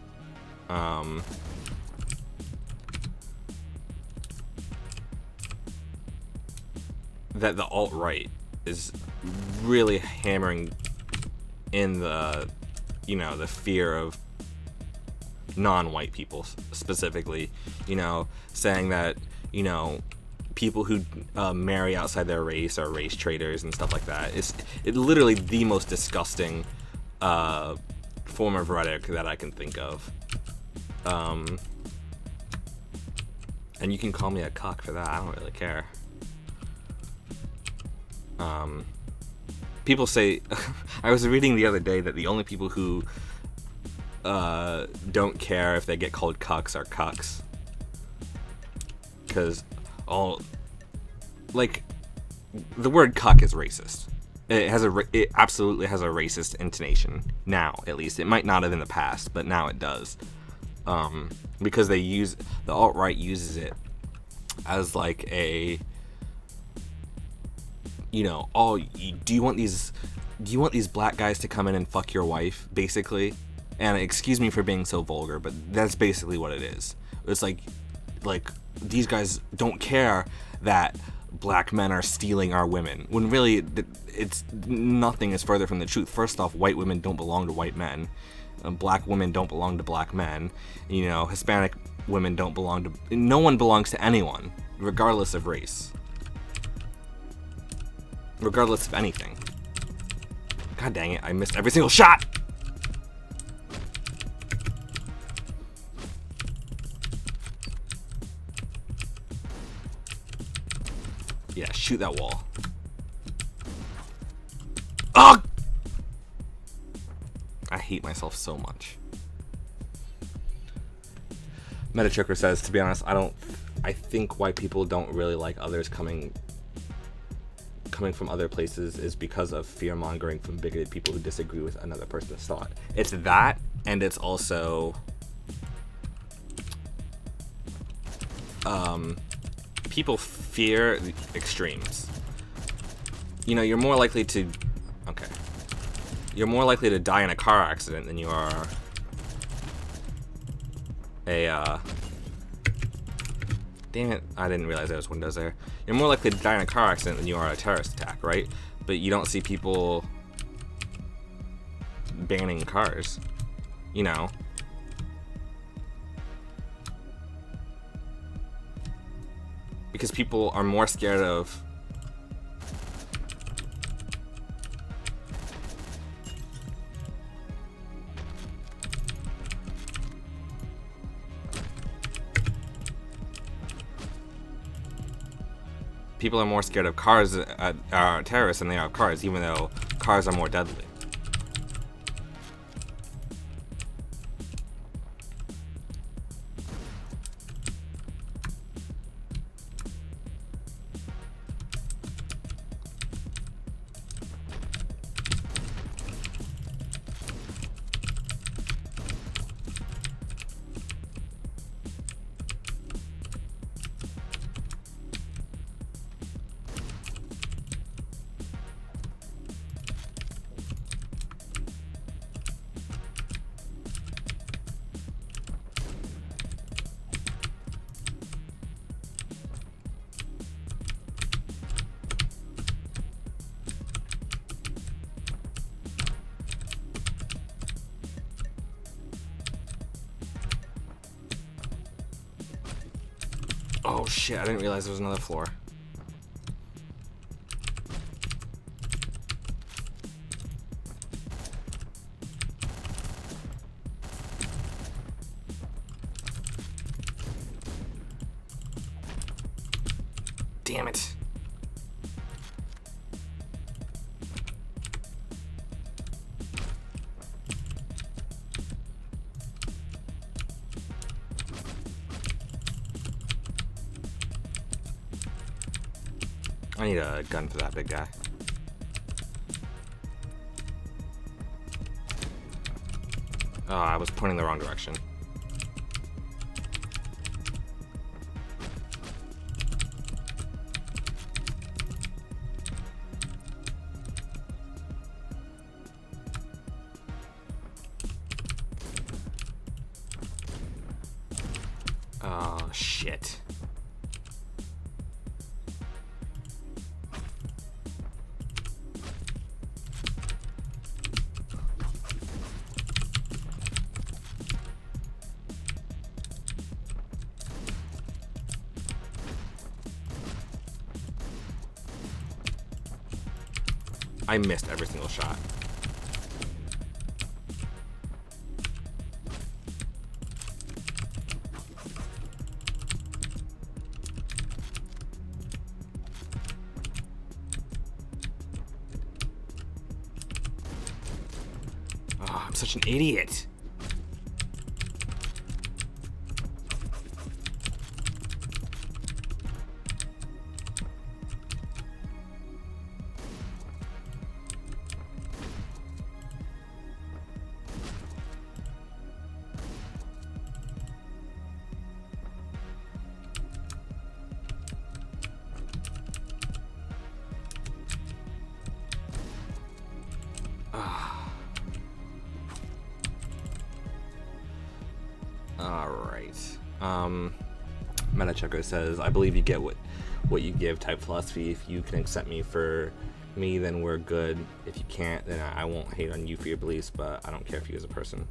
That the alt-right is really hammering in the, you know, the fear of non-white people specifically, you know, saying that, you know, people who marry outside their race are race traitors and stuff like that. It's literally the most disgusting form of rhetoric that I can think of. And you can call me a cuck for that. I don't really care. People say, I was reading the other day that the only people who don't care if they get called cucks are cucks. Because like, the word cuck is racist. It absolutely has a racist intonation now, at least. It might not have in the past, but now it does. Because the alt-right uses it as like a, you know, do you want these black guys to come in and fuck your wife, basically? And excuse me for being so vulgar, but that's basically what it is. It's like these guys don't care that black men are stealing our women, when really it's nothing is further from the truth. First off, white women don't belong to white men. Black women don't belong to black men. You know, Hispanic women don't belong to... No one belongs to anyone, regardless of race. Regardless of anything. God dang it, I missed every single shot! Yeah, shoot that wall. Ugh! I hate myself so much. Metachoker says, to be honest, I think why people don't really like others coming from other places is because of fear-mongering from bigoted people who disagree with another person's thought. It's that, and it's also people fear the extremes. You know, you're more likely to die in a car accident than you are a damn it, I didn't realize there was windows there. You're more likely to die in a car accident than you are a terrorist attack, right? But you don't see people banning cars, you know? Because people are more scared of cars, terrorists, than they are of cars, even though cars are more deadly. Oh shit, I didn't realize there was another floor. Damn it. I need a gun for that big guy. Oh, I was pointing the wrong direction. Oh, shit. I missed every single shot. Oh, I'm such an idiot. Alright. Metachoco says, I believe you get what you give type philosophy. If you can accept me for me, then we're good. If you can't, then I won't hate on you for your beliefs, but I don't care for you as a person.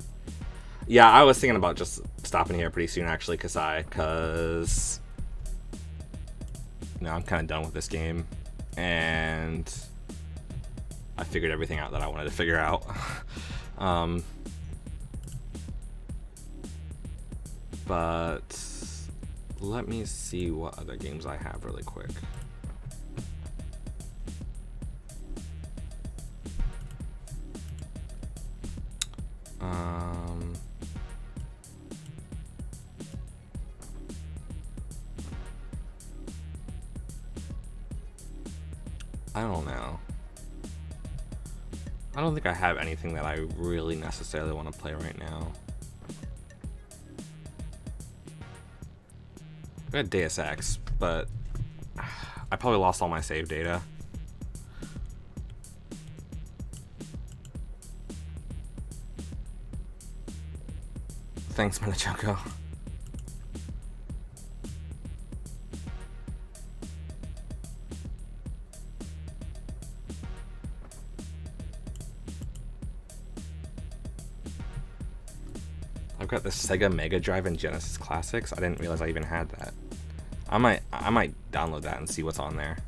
Yeah, I was thinking about just stopping here pretty soon, actually, because I'm kind of done with this game, and I figured everything out that I wanted to figure out. But let me see what other games I have really quick. I don't know. I don't think I have anything that I really necessarily want to play right now. I got Deus Ex, but I probably lost all my save data. Thanks, Metachoco. I've got the Sega Mega Drive and Genesis Classics. I didn't realize I even had that. I might download that and see what's on there.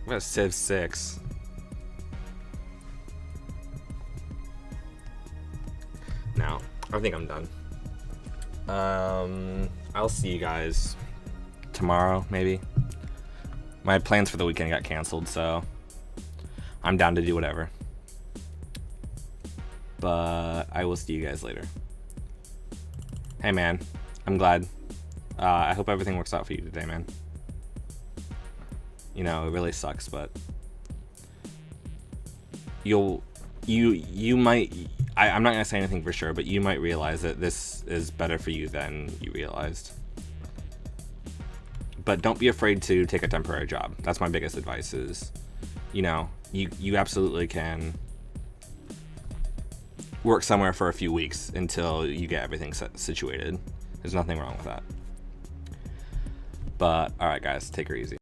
I've got a Civ 6. Now, I think I'm done. I'll see you guys tomorrow, maybe. My plans for the weekend got canceled, so I'm down to do whatever. But I will see you guys later. Hey man, I'm glad. I hope everything works out for you today, man. You know, it really sucks, but you might, I'm not gonna say anything for sure, but you might realize that this is better for you than you realized. But don't be afraid to take a temporary job. That's my biggest advice is, you know, you absolutely can work somewhere for a few weeks until you get everything situated. There's nothing wrong with that. But, alright guys, take her easy.